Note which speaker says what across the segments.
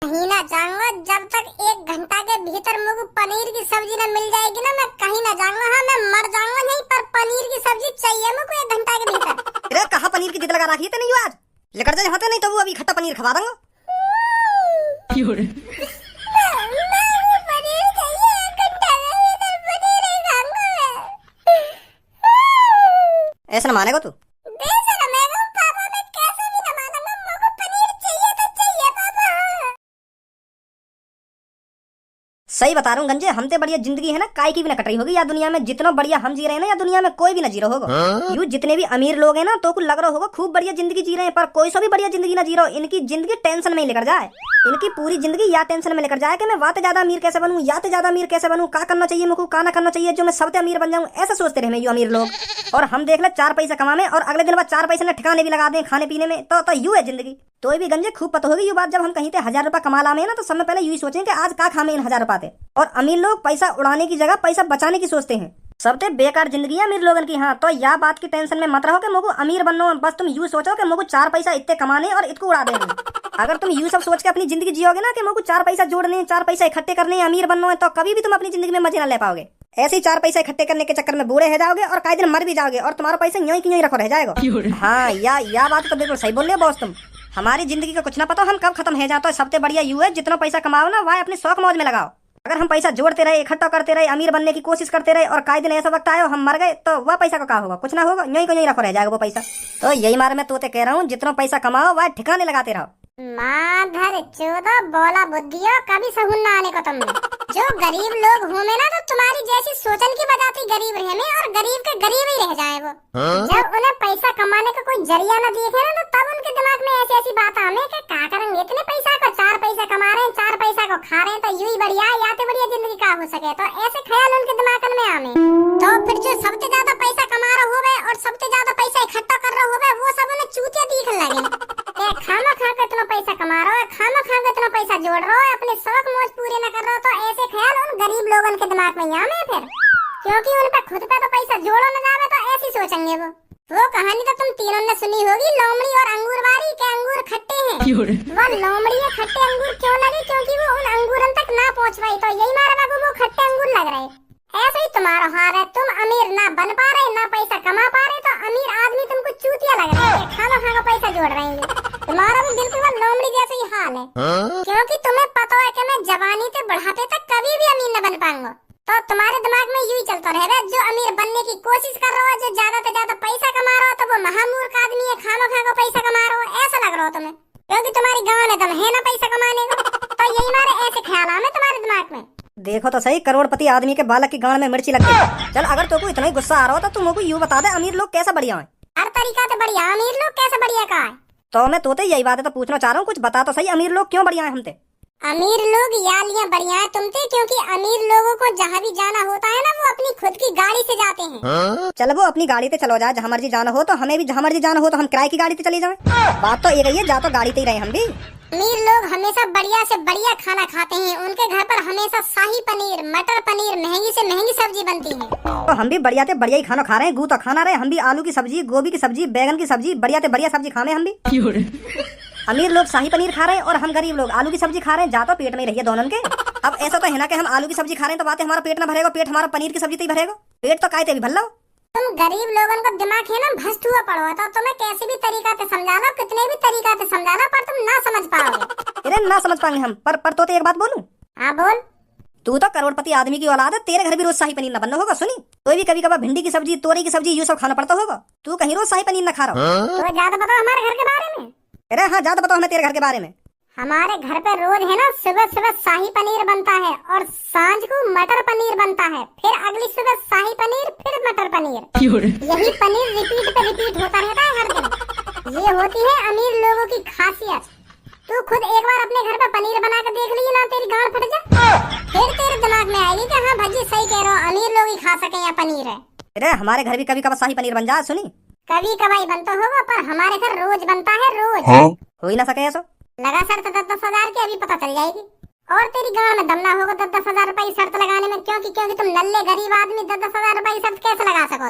Speaker 1: कहीं ना जाऊंगा जब तक 1 घंटा के भीतर मुझे पनीर की सब्जी न मिल जाएगी ना, मैं कहीं ना जाऊंगा। हाँ, मैं मर जाऊंगा नहीं, पर पनीर की सब्जी चाहिए मुझे 1 घंटा के भीतर।
Speaker 2: अरे कहाँ पनीर की जिद लगा रखी है तेने यू आज? लेकर जा यहाँ से, नहीं तो वो अभी खट्टा पनीर खवा दूंगा।
Speaker 1: पनीर चाहिए 1 घंटा के भीतर, पनीर ही खाऊंगा मैं।
Speaker 2: ऐसा न मानेगा तू? सही बता रहा हूँ गंजे, हमसे बढ़िया जिंदगी है ना काय की भी ना कट रही होगी या दुनिया में। जितना बढ़िया हम जी रहे हैं ना, या दुनिया में कोई भी ना जी रहा होगा। यू जितने भी अमीर लोग हैं ना, तो कुछ लग रहा होगा खूब बढ़िया जिंदगी जी रहे हैं, पर कोई सा भी बढ़िया जिंदगी ना जी रहा हो। इनकी जिंदगी टेंशन में ही लेकर जाए। इनकी पूरी जिंदगी या टेंशन में लेकर जाए कि मैं वाते ज्यादा अमीर कैसे बनूं, या ते ज्यादा अमीर कैसे बनूं, का करना चाहिए मुझको, का ना करना चाहिए जो मैं सबसे अमीर बन जाऊं। ऐसा सोचते रहे यू अमीर लोग। और हम देख ले 4 पैसा कमाने और अगले दिन बाद 4 पैसे ने ठिकाने भी लगा दें खाने पीने में, तो यू है जिंदगी। तो भी गंजे खूब पता होगी ये बात, जब हम कहीं थे 1000 रुपया कमा लामे ना, तो सब में पहले यही सोचें कि आज का खामे इन 1000 रुपया थे। और अमीर लोग पैसा उड़ाने की जगह पैसा बचाने की सोचते हैं। सबसे बेकार जिंदगी है अमीर लोगन की। हाँ, तो या बात की टेंशन में मत रहो कि मुझको अमीर बनना है। बस तुम यूं सोचो कि मुझको 4 पैसा इतने कमाने और इसको उड़ा देंगे। अगर तुम यूं सब सोच के अपनी जिंदगी जियोगे ना कि मुझको 4 पैसा जोड़ने, 4 पैसा इकट्ठे करने, अमीर बनना है, तो कभी भी तुम अपनी जिंदगी में मजे ना ले पाओगे। ऐसे ही 4 पैसा इकट्ठे करने के चक्कर में बूढ़े हो जाओगे और कई दिन मर भी जाओगे, और तुम्हारा पैसा यूं ही रखो रह जाएगा। हाँ, या बात तो बिल्कुल सही बोल रहे हो बॉस तुम। हमारी जिंदगी का कुछ ना पता हम कब खत्म हो जाता है। सबसे बढ़िया यू है जितना पैसा कमाओ ना, वह अपने शौक मौज में लगाओ। अगर हम पैसा जोड़ते रहे, इकट्ठा करते रहे, अमीर बनने की कोशिश करते रहे, और कई दिन ऐसा वक्त आया हम मर गए, तो वह पैसा का क्या होगा? कुछ ना होगा, यूं को यूं रखो रह जाएगा वो पैसा। तो यही मारे मैं तोते कह रहा हूँ, जितना पैसा कमाओ वह ठिकाने लगाते रहो।
Speaker 1: माधर चौदह बोला बुद्धियों, कभी सहून ना आने को तुमने। जो गरीब लोग होंगे ना, तो तुम्हारी जैसी सोचन की वजह से गरीब रहे में, और गरीब के गरीब ही रह जाए वो। जब उन्हें पैसा कमाने का कोई जरिया न दिखे ना, तो तब उनके दिमाग में ऐसी ऐसी बात आने कि क्या करेंगे इतने पैसा को, 4 पैसा कमा रहे हैं, 4 पैसा को खा रहे हैं, तो यूं ही बढ़िया या तो बढ़िया जिंदगी का हो सके। तो ऐसे ख्याल उनके दिमाग में आने। तो फिर जो सबसे ज्यादा पैसा कमा रहे होवे और सबसे ज्यादा पैसा इकट्ठा कर रहे होवे, वो सब उन्हें चूतिया दिखने लगे। खामा खा के इतना पैसा कमा रहा है, खामा खा के इतना पैसा जोड़ रहा है, अपने शौक मौज पूरे न कर रहा, तो ऐसे ख्याल उन गरीब लोगों के दिमाग में आने फिर। क्योंकि उन पे खुद पे तो पैसा जोड़ो न जावे, तो ऐसी सोचेंगे वो कहानी तो तुम तीनों ने सुनी होगी, लोमड़ी और अंगूर वाली, के अंगूर खट्टे हैं। वो लोमड़ी में खट्टे अंगूर क्यों लगे? क्योंकि वो उन अंगूरन तक ना पहुंच पाई, तो यही मारे बाबू वो खट्टे अंगूर लग रहे। ऐसे ही तुम्हारा हाल है, तुम अमीर ना बन पा रहे, ना पैसा कमा पा रहे, तो अमीर आदमी तुमको चूतिया लग रहे हैं, खाना पैसा जोड़ रहे हैं। तुम्हारा भी बिल्कुल लोमड़ी जैसा ही हाल है। क्योंकि तुम्हें पता है कि मैं जवानी से बुढ़ापे तक कभी भी अमीर न बन पाऊंगा, तो तुम्हारे दिमाग में यूं ही चलता रहेगा, जो अमीर बनने की कोशिश कर रहा है, जो ज्यादा से ज्यादा पैसा कमा रहा हो, तो वो महामूर्ख आदमी है, खाना पैसा कमा रहा हो, ऐसा लग रहा हो तुम्हें। क्योंकि तुम्हारी गाँव में दम है ना पैसा कमाने का, तो यही मारे ऐसे ख्याल आए तुम्हारे दिमाग में।
Speaker 2: देखो तो सही, करोड़पति आदमी के बालक की गांड में मिर्ची लग गई। चल, अगर तुमको इतना ही गुस्सा आ रहा हो तो तुम यूं बता दे, अमीर लोग कैसा बढ़िया है?
Speaker 1: हर तरीका से बढ़िया। अमीर लोग कैसे बढ़िया का है?
Speaker 2: तो मैं तोते यही बात है तो पूछना चाह रहा हूँ, कुछ बता तो सही, अमीर लोग क्यों बढ़िया है हमसे?
Speaker 1: अमीर लोग या बढ़िया है तुमसे, क्योंकि अमीर लोगों को जहाँ भी जाना होता है ना, वो अपनी खुद की गाड़ी से जाते हैं।
Speaker 2: चल, वो अपनी गाड़ी से चलो जाए, जहाँ मर्जी जाना हो, तो हमें भी जहाँ मर्जी जाना हो तो हम किराए की गाड़ी से चले जाएं। बात तो ये रही है, जा तो गाड़ी से ही रहे हम भी।
Speaker 1: अमीर लोग हमेशा बढ़िया से बढ़िया खाना खाते हैं, उनके घर पर हमेशा शाही पनीर, मटर पनीर, महंगी से महंगी सब्जी बनती है।
Speaker 2: तो हम भी बढ़िया से बढ़िया ही खाना खा रहे हैं, गू तो खाना रहे। हम भी आलू की सब्जी, गोभी की सब्जी, बैगन की सब्जी, बढ़िया से बढ़िया सब्जी खा रहे हम भी। अमीर लोग शाही पनीर खा रहे हैं और हम गरीब लोग आलू की सब्जी खा रहे हैं। जा तो पेट में रही है दोनों के। अब ऐसा तो है ना कि हम आलू की सब्जी खा रहे हैं तो बात है हमारा पेट ना भरेगा, पेट हमारा पनीर की सब्जी से ही भरेगा। पेट तो कायते भी भर लो।
Speaker 1: तुम गरीब लोगों का दिमाग है ना भ्रष्ट हुआ पड़ा है, तो तुम्हें कैसे भी तरीका से समझा लो, कितने भी तरीका से समझा लो, पर तुम ना समझ पाओगे।
Speaker 2: अरे ना समझ पाएंगे हम, पर तो एक बात बोलूं।
Speaker 1: हाँ बोल।
Speaker 2: तू तो करोड़पति आदमी की औलाद है, तेरे घर भी रोज शाही पनीर न बनना होगा। सुनी, तो भी कभी कभार भिंडी की सब्जी, तोरी की सब्जी, ये सब खाना पड़ता होगा। तू कहीं रोज शाही पनीर न खा रहा हो।
Speaker 1: तो ज्यादा बताओ हमारे घर के बारे में।
Speaker 2: अरे हाँ, ज्यादा बताओ हमें तेरे घर के बारे में।
Speaker 1: हमारे घर पे रोज है ना, सुबह सुबह शाही पनीर बनता है और सांझ को मटर पनीर बनता है, फिर अगली सुबह शाही पनीर, फिर मटर पनीर। यही पनीर रिपीट पे रिपीट होता रहता है हर दिन। ये होती है अमीर लोगों की खासियत। तू खुद एक बार अपने घर पे पनीर बना के देख ली ना, तेरी गांड फट जा, फिर तेरे दिमाग में आएगी कि हाँ भजी सही कह रहा हूँ, अमीर लोग ही खा सके या पनीर है।
Speaker 2: अरे हमारे घर भी कभी कभार शाही पनीर बन जाए। सुनी,
Speaker 1: कभी कभाई बनता होगा, पर हमारे घर रोज बनता है, रोज।
Speaker 2: हो ही ना सके ऐसा।
Speaker 1: लगा शर्त 10-10 हजार की, अभी पता चल जाएगी। और तेरी गांव में दम ना होगा 10-10 हजार रुपए शर्त लगाने में, क्योंकि तुम नल्ले गरीब आदमी 10-10 हजार रुपए शर्त कैसे लगा सको?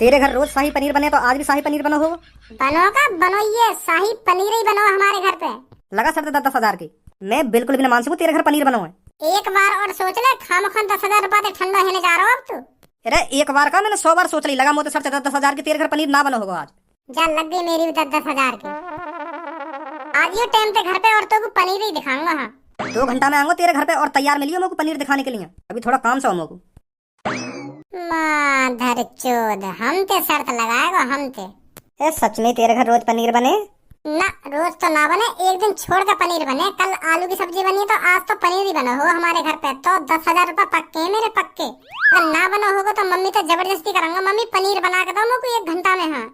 Speaker 2: तेरे घर रोज शाही पनीर बने तो आज भी शाही पनीर बना होगा।
Speaker 1: बनो का बनो, ये शाही पनीर ही बनो हमारे घर पे।
Speaker 2: लगा शर्त 10,000 की। मैं बिल्कुल भी ना मान सकूं तेरे घर पनीर बना हुआ है।
Speaker 1: एक बार और सोच ले, खामखान 10,000 रुपए से ठंडा होने जा रहा हो अब तू।
Speaker 2: अरे एक बार का मैंने 100 बार सोच ली, लगा मोते शर्त 10,000 की तेरे घर पनीर ना बना होगा आज।
Speaker 1: जा लग गई मेरी भी 10,000 की। आज ये टाइम पे घर पे और तो पनीर ही दिखाऊंगा। हाँ
Speaker 2: 2 घंटा में आऊंगा तेरे घर पे और तैयार मिलियो मेरे को पनीर दिखाने के लिए। अभी थोड़ा काम सा हो मेरे को।
Speaker 1: माधर चोद, हम ते शर्त लगाएगा हम ते।
Speaker 2: ए सच में तेरे घर रोज पनीर बने?
Speaker 1: ना रोज तो ना बने, एक दिन छोड़ कर पनीर बने। कल आलू की सब्जी बनी तो आज तो पनीर ही बना हो हमारे घर पे। तो 10,000 रुपए पक्के हैं मेरे, पक्के। अगर ना बना होगा तो मम्मी तो जबरदस्ती करूंगा, मम्मी पनीर बना के दो मुझको 1 घंटा में। हाँ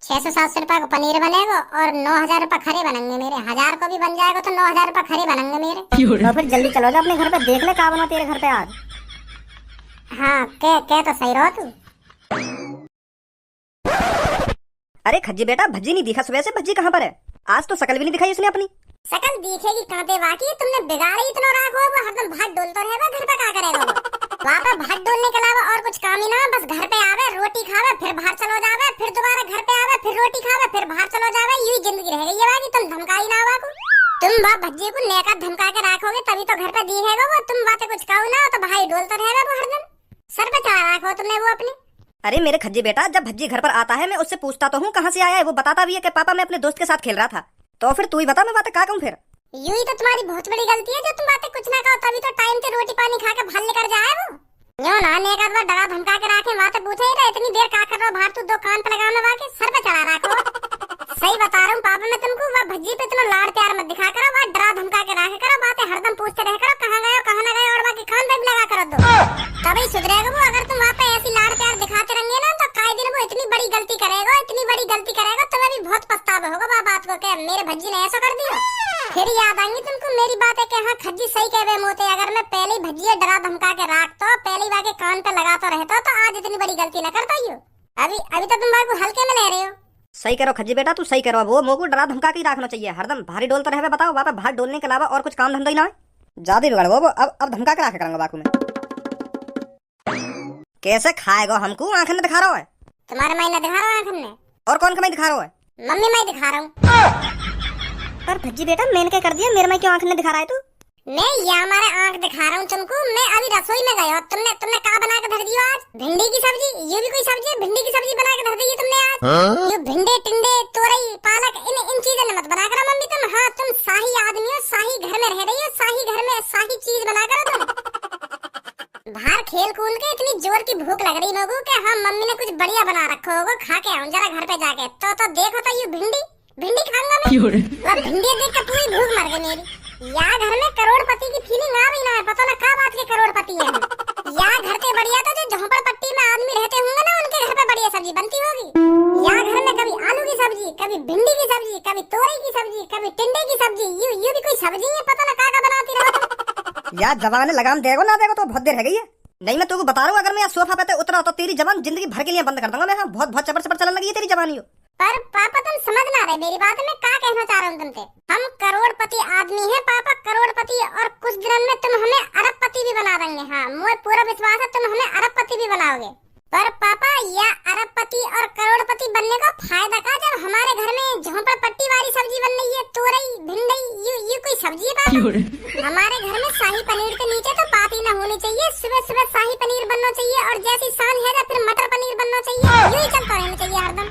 Speaker 1: 600-700 रुपए को पनीर बनेगा और 9,000 रुपए खरे बनेंगे मेरे। 1,000 को भी बन जाएगा तो 9,000 रुपए खरे बनेंगे मेरे।
Speaker 2: तो फिर जल्दी चलो जा अपने घर पे, देख ले क्या बना तेरे घर पे आज।
Speaker 1: हाँ के तो सही रहो तू।
Speaker 2: अरे खज्जी बेटा, भज्जी नहीं दिखा सुबह से, भज्जी कहाँ पर है? आज तो शकल भी नहीं दिखाई उसने अपनी।
Speaker 1: शकल दिखेगी कांटे वाकी, तुमने बिगाड़ी इतना राखो, वो हरदम भाग डोलता रहेगा। घर पे क्या करेगा वो? वहाँ पे भाग डोलने के अलावा और कुछ काम ही ना, बस घर पे आवे, रोटी खावे, फिर बाहर चलो जावे, फिर दोबारा घर पे आवे, फिर रोटी खावे, फिर बाहर चलो जावे। यूं जिंदगी रहेगी ये वाली। तुम धमकाई ना हुआ को, तुम वहाँ भज्जी को नेका धमका के रखोगे तभी तो घर पे दिखेगा वो। तुम बातें कुछ कहो ना तो भाई डोलता रहेगा वो हरदम। सर पे चढ़ा रखो तुमने वो अपने।
Speaker 2: अरे मेरे खज्जी बेटा, जब भज्जी घर पर आता है मैं उससे पूछता तो हूँ कहाँ से आया है। वो बताता भी है कि पापा मैं अपने दोस्त के साथ खेल रहा था। तो फिर तू ही बता, मैं बातें क्या कहूँ फिर?
Speaker 1: यूं ही तो तुम्हारी बहुत बड़ी गलती है जो तुम बातें कुछ ना कहो तभी तो टाइम से रोटी पानी खा के भाल लेकर जाए वो। यूं ना नेक आदमी डरा धमका के रखे, बातें पूछे ही रहे इतनी देर क्या कर रहा हो बाहर? तू दो कान पे लगा में के सर पे चढ़ा रखो। सही बता रहा हूँ पापा मैं तुमको, वह भज्जी पे इतना लाड़ प्यार मत दिखा करो, वह डरा धमका के रखे करो, बातें हरदम पूछते रह करो कहाँ गए कहाँ न गए, और बाकी कान पे भी लगा कर दो तभी सुधरेगा वो। अगर तुम वहाँ पे ऐसी लाड़ प्यार दिखाते रहेंगे ना तो काई दिन वो इतनी बड़ी गलती करेगा, इतनी बड़ी गलती करेगा, तुम्हें भी बहुत पछतावा होगा वह बात को कि मेरे भज्जी ने ऐसा कर दिया। फिर याद आएंगी तुमको मेरी बात है कि हाँ खज्जी सही कह मोते, अगर मैं पहले ही भज्जी डरा धमका के रखता, पहले ही वाके कान पे लगाता रहता तो आज इतनी बड़ी गलती न करता यूं। अभी तो तुम बात को हल्के में ले रहे हो।
Speaker 2: सही करो खज्जी बेटा, तू सही करो। वो मोको डरा धमका के ही रखना चाहिए, हरदम भारी डोलता रहे। बताओ वहाँ पे भार डोलने के अलावा और कुछ काम धंधा ही ना है। ज्यादा बिगड़ वो अब धमका के रखे करूंगा बाकू में। कैसे खाएगा हमको? आंखें में दिखा रहा है
Speaker 1: तुम्हारे माई न दिखा रहा है आंखें में।
Speaker 2: और कौन का मैं दिखा रहा है?
Speaker 1: मम्मी मैं दिखा रहा हूँ।
Speaker 2: पर भज्जी बेटा मैंने क्या कर दिया? मेरे में क्यों आंखें में दिखा रहा है तू?
Speaker 1: मैं ये हमारे आंख दिखा रहा हूँ तुमको। मैं अभी रसोई में गया, तुमने क्या बना के धर दिया आज? भिंडी की सब्जी। ये भी कोई सब्जी है? भिंडी की सब्जी बना के धर दी है तुमने आज। ये भिंडे टिंडे तोरई पालक इन चीजों ने मत बना करो मम्मी तुम। हाँ तुम शाही आदमी हो, शाही घर में रह रही हो, शाही घर में शाही चीज बना करो तुम। बाहर खेल कूद के इतनी जोर की भूख लग रही लोगों के, हाँ मम्मी ने कुछ बढ़िया बना रखा होगा, खा के आऊं जरा घर पे जाके। तो देखो तो ये भिंडी खाऊंगा मैं। भिंडी देख के पूरी भूख मर गई मेरी। या घर में करोड़पति की फीलिंग आ भी ना है, पता ना क्या बात के करोड़पति है। या घर से बढ़िया तो जो झोंपड़पट्टी में आदमी रहते होंगे ना उनके घर पे बढ़िया सब्जी बनती होगी। या घर में कभी आलू की सब्जी, कभी भिंडी की सब्जी, कभी तोरई की सब्जी, कभी टिंडे की सब्जी। ये भी कोई सब्जी है? पता ना क्या बनाती रहो तुम।
Speaker 2: यार जबान लगाम देगो ना देगो तो बहुत देर रह गई है। नहीं मैं तुमको बता रहा हूँ, अगर मैं सोफा पे उतरा तो तेरी जबान जिंदगी भर के लिए बंद कर दूंगा मैं। हाँ बहुत चपर चपर चलने लगी है तेरी जबान। यो
Speaker 1: पर पापा तुम समझ ना रहे मेरी बात। मैं क्या कहना चाह रहा हूँ तुमसे। हम करोड़पति आदमी हैं पापा, करोड़पति, और कुछ दिनों में तुम हमें अरबपति भी बना देंगे। हाँ मुझे पूरा विश्वास है तुम हमें अरबपति भी बनाओगे। पर पापा यह अरबपति और करोड़पति बनने का फायदा का, जब हमारे घर में झोंपड़पट्टी वाली सब्जी बन रही है, तोरई भिंडी, ये कोई सब्जी है पापा? हमारे घर में शाही पनीर के नीचे तो बात ही ना होनी चाहिए। सुबह सुबह शाही पनीर बनना चाहिए और जैसी शान है फिर मटर पनीर बनना चाहिए। यूं ही चलता रहना चाहिए हरदम।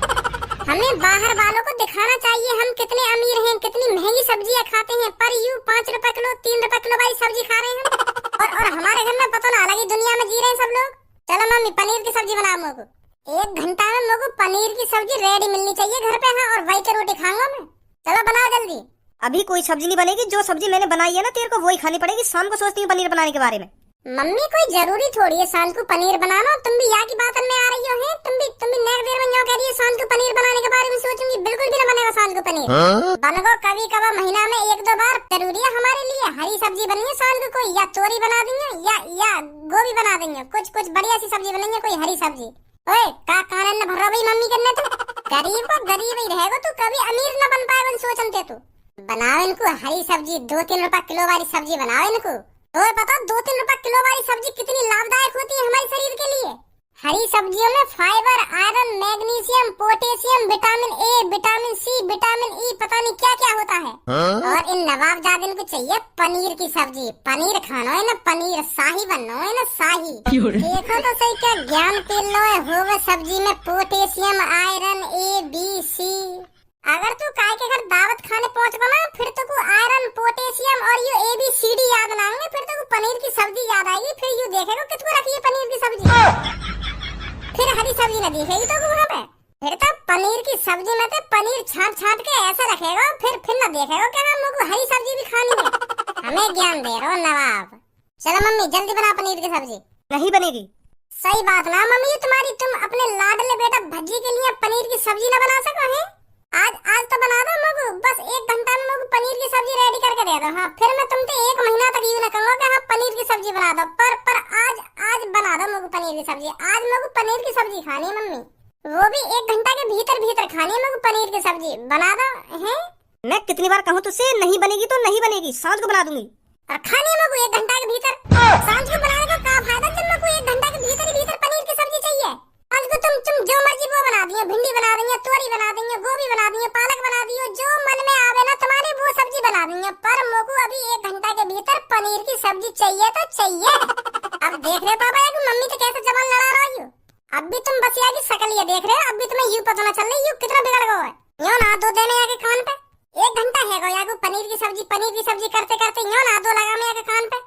Speaker 1: हमें बाहर वालों को दिखाना चाहिए हम कितने अमीर हैं, कितनी महंगी सब्जियां खाते हैं, पर यूं 5 रुपए किलो 3 रुपए किलो वाली सब्जी खा रहे हैं। और हमारे घर में पता ना अलग ही दुनिया में जी रहे हैं सब लोग। चलो मम्मी पनीर की सब्जी बनाओ मुझको। 1 घंटा में मुझको पनीर की सब्जी रेडी मिलनी चाहिए घर पे। हाँ और वही की रोटी खाऊंगा मैं। चलो बनाओ जल्दी।
Speaker 2: अभी कोई सब्जी नहीं बनेगी, जो सब्जी मैंने बनाई है ना तेरे को वही खानी पड़ेगी। शाम को सोचती हूँ पनीर बनाने के बारे में।
Speaker 1: मम्मी कोई जरूरी थोड़ी है शाम को पनीर बनाना। तुम भी यहाँ की बात में आ रही हो हैं। तुम भी नेक देर में यहाँ कह रही हो शाम को पनीर बनाने के बारे में सोचूंगी। बिल्कुल भी ना बनेगा शाम को पनीर। बनेगा कभी कभी महीना में 1-2 बार जरूरी है हमारे लिए। हरी सब्जी बनेगी शाम को, कोई या तोरी बना देंगे या गोभी बना देंगे। कुछ बढ़िया सी सब्जी बनेंगे, कोई हरी सब्जी। ओए का कानन न भर रहा भाई मम्मी करने तो। गरीब को गरीब ही रहेगा तू, कभी अमीर न बन पाएगा सोचते तू। बनाओ इनको हरी सब्जी, 2-3 रुपए किलो वाली सब्जी बनाओ इनको। तो पता 2-3 रुपए किलो वाली सब्जी कितनी लाभदायक होती है हमारे शरीर के लिए। हरी सब्जियों में fibre, iron, magnesium, potassium, vitamin A, vitamin C, vitamin E, पता नहीं क्या क्या होता है। और इन नवाबजादिन को चाहिए पनीर की सब्जी। पनीर खाना है ना, पनीर शाही बनना है ना, शाही। देखो तो सही क्या ज्ञान पेल लो है, होवे सब्जी में पोटेशियम, आयरन, ए, बी, सी। अगर तू काय के घर दावत खाने पहुंच ना, फिर तो को आयरन, पोटेशियम और ये ए बी सी डी याद ना आएंगे, फिर तो को पनीर की सब्जी याद आएगी। फिर यू देखेगा किसको रखी है पनीर की सब्जी, फिर हरी सब्जी न दिखेगी तो वहाँ पे। फिर तो पनीर की सब्जी में तो पनीर छाट छाट के ऐसा रखेगा, फिर न देखेगा कि हम लोग हरी सब्जी भी खानी है। हमें ज्ञान दे रहे हो नवाब। चलो मम्मी जल्दी बना पनीर की सब्जी।
Speaker 2: नहीं बनेगी।
Speaker 1: सही बात ना मम्मी तुम्हारी, तुम अपने लाडले बेटा भज्जी के लिए पनीर की सब्जी न बना सको है? आज तो बना दो मगु, बस 1 घंटा में मगु पनीर की सब्जी रेडी करके दे दो। हाँ फिर मैं तुमसे 1 महीना तक यूं न कहूंगा कि हाँ पनीर की सब्जी बना दो, पर आज बना दो मगु पनीर की सब्जी। आज मगु पनीर की सब्जी खानी है मम्मी, वो भी 1 घंटा के भीतर खानी है मगु पनीर की सब्जी। बना दो है?
Speaker 2: मैं कितनी बार कहूँ तुझसे, नहीं बनेगी तो नहीं बनेगी, सांझ को बना दूंगी।
Speaker 1: और खानी है मगु 1 घंटा के भीतर। सांझ को बनाने का क्या फायदा जब मगु 1 घंटा के भीतर पनीर की सब्जी चाहिए। आज को तुम जो मर्जी वो बना दियो, भिंडी बना देंगे, तोरी बना देंगे, गोभी बना देंगे, पालक बना दियो, जो मन में आवे ना तुम्हारे वो सब्जी बना देंगे। पर मोको अभी 1 घंटा के भीतर पनीर की सब्जी चाहिए तो चाहिए। अब देख रहे पापा कि मम्मी तो कैसे जबान लड़ा रही हो। अब भी तुम बसिया की शकल ये देख रहे हो, अब भी तुम्हें यूं पता न चल रही यूं कितना बिगड़ गया है। यूं ना दो देने आके कान पे 1 घंटा है गो यागो पनीर की सब्जी करते यूं ना दो लगा में आके कान पे।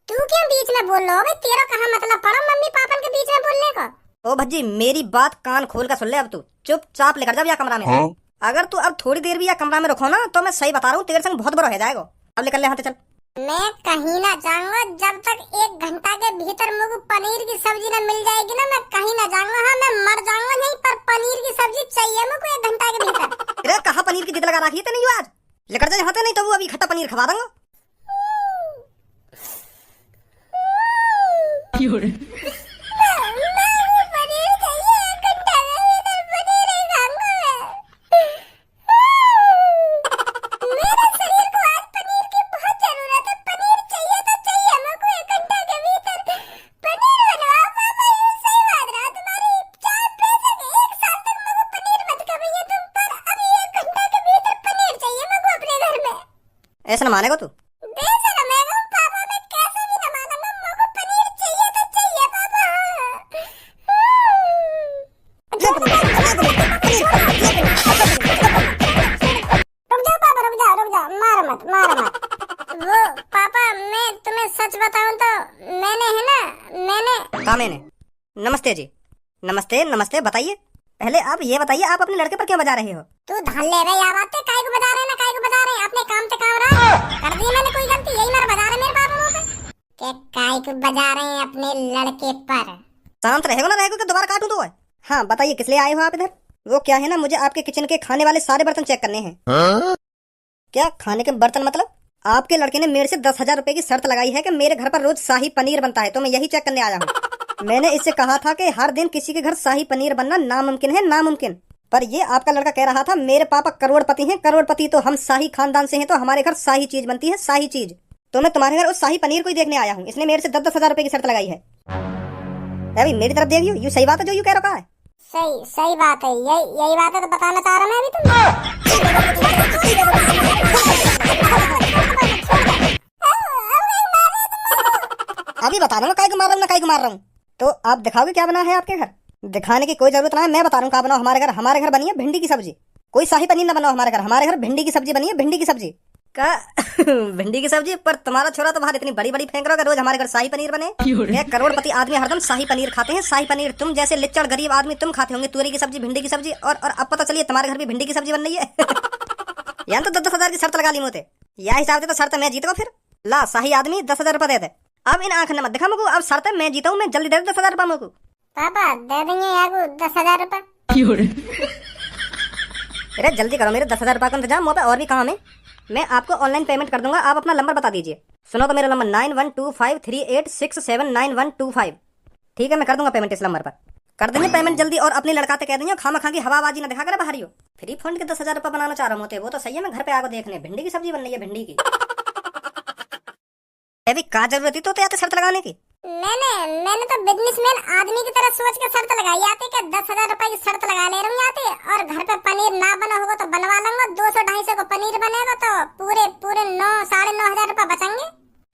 Speaker 1: तू क्यों बीच में बोल रहा हो भाई, तेरा कहाँ मतलब पड़ा मम्मी पापा के बीच में बोलने को?
Speaker 2: ओ भज्जी मेरी बात कान खोल कर सुन ले, अब तू चुपचाप लेकर जा या कमरा में। अगर तू अब थोड़ी देर भी या कमरा में रखो ना तो मैं सही बता रहा हूँ तेरे संग बहुत बुरा हो जाएगा। अब लेकर ले हाथ चल।
Speaker 1: मैं कहीं ना जाऊंगा जब तक 1 घंटा के भीतर मुझे पनीर की सब्जी न मिल जाएगी ना, मैं कहीं ना जाऊंगा। हाँ मैं मर जाऊंगा नहीं, पर पनीर की सब्जी चाहिए मुझे 1 घंटा के भीतर।
Speaker 2: अरे कहाँ पनीर की जिद लगा रखी है तेने आज? लेकर जा यहाँ नहीं तो वो अभी खट्टा पनीर खवा दूंगा। ऐसा न मानेगा तू?
Speaker 1: वो पापा मैं तुम्हें सच बताऊं तो मैंने
Speaker 2: नमस्ते जी। नमस्ते बताइए। पहले आप ये बताइए आप अपने लड़के पर क्यों बजा रहे हो?
Speaker 1: तू धन ले रहे या बात काय को बजा रहे ना, काय को बजा रहे अपने काम से काम रहा कर दी मैंने कोई गलती, यही मेरा बजा रहे मेरे पापा मुंह पे के काय को बजा रहे हैं अपने लड़के पर।
Speaker 2: शांत रहेगा ना, रहेगा कि दोबारा काटूं तो है? हाँ बताइए किस लिए आए हो आप इधर? वो क्या है ना, मुझे आपके किचन के खाने वाले सारे बर्तन चेक करने हैं। क्या खाने के बर्तन मतलब? आपके लड़के ने मेरे से 10,000 रुपए की शर्त लगाई है कि मेरे घर पर रोज शाही पनीर बनता है, तो मैं यही चेक करने आया हूँ। मैंने इससे कहा था कि हर दिन किसी के घर शाही पनीर बनना नामुमकिन है, नामुमकिन। पर ये आपका लड़का कह रहा था मेरे पापा करोड़पति हैं, करोड़पति तो हम शाही खानदान से हैं, तो हमारे घर शाही चीज बनती है, शाही चीज। तो मैं तुम्हारे घर उस शाही पनीर को ही देखने आया हूँ। इसने मेरे से 10,000 रुपए की शर्त लगाई है। अभी मेरी तरफ देखियो, यू सही बात है जो यू कह रखा है?
Speaker 1: सही बात है, यही बात है तो बताना चाह रहा मैं अभी तुम।
Speaker 2: अभी बता रहा हूँ काय को मार रहा हूँ ना काय को मार रहा हूँ। तो आप दिखाओगे क्या बना है आपके घर? दिखाने की कोई जरूरत ना है, मैं बता रहा हूँ क्या बनाओ हमारे घर बनी है भिंडी की सब्जी। कोई शाही पनीर ना बनाओ हमारे घर भिंडी की सब्जी बनी है, भिंडी की सब्जी का भिंडी की सब्जी। पर तुम्हारा छोरा तो बाहर इतनी बड़ी बड़ी फेंक रहा है रोज हमारे घर शाही पनीर बने। करोड़पति आदमी हरदम शाही पनीर खाते हैं, शाही पनीर। तुम जैसे लिच्चड़ गरीब आदमी तुम खाते होंगे तूरी की सब्जी, भिंडी की सब्जी, और अब पता चलिए तुम्हारे घर भी भिंडी की सब्जी बन रही है। यहाँ तो 10,000 की शर्त लगा ली मोते, या हिसाब से तो शर्त मैं जीत गया। फिर ला शाही आदमी 10,000 रुपए दे दे। अब इन आंख मत दिखा मुझको, अब शर्त मैं जीता हूँ, मैं जल्दी दे 10,000 रुपए मुझको।
Speaker 1: पापा दे देंगे यागू 10,000 रुपए।
Speaker 2: अरे जल्दी करो, मेरे 10,000 रुपए का इंतजाम, मुँह पे और भी काम है। मैं आपको ऑनलाइन पेमेंट कर दूंगा, आप अपना नंबर बता दीजिए। सुनो तो मेरा नंबर 912538679125। ठीक है मैं कर दूंगा पेमेंट इस नंबर पर। कर देंगे पेमेंट जल्दी, और अपने लड़का से कह देंगे खामा खा की हवाबाजी ना दिखा कर बाहर हो। फ्री फंड के 10,000 रुपए बनाना चाह रहा हूँ, वो तो सही है। मैं घर पे आकर देखने भिंडी की सब्जी बन रही है, भिंडी की। अभी का जरूरत थी तो यार शर्त लगाने की?
Speaker 1: मैंने तो बिजनेसमैन आदमी की तरह सोच के शर्त लगाई आती कि 10,000 रुपए की शर्त लगा ले रही आती, और घर पे पनीर ना बना होगा तो बनवा लूंगा, 200-250 को पनीर बनेगा तो पूरे पूरे 9-9,500 रुपए बचेंगे।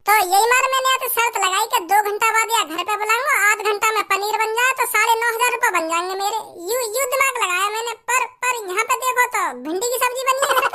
Speaker 1: तो यही मार मैंने यहाँ शर्त लगाई कि 2 घंटा बाद या घर पे बुलाऊंगा, आध घंटा में पनीर बन जाए तो 9,500 रुपए बन जाएंगे मेरे। यू दिमाग लगाया मैंने, पर यहाँ पे देखो तो भिंडी की सब्जी बनी है।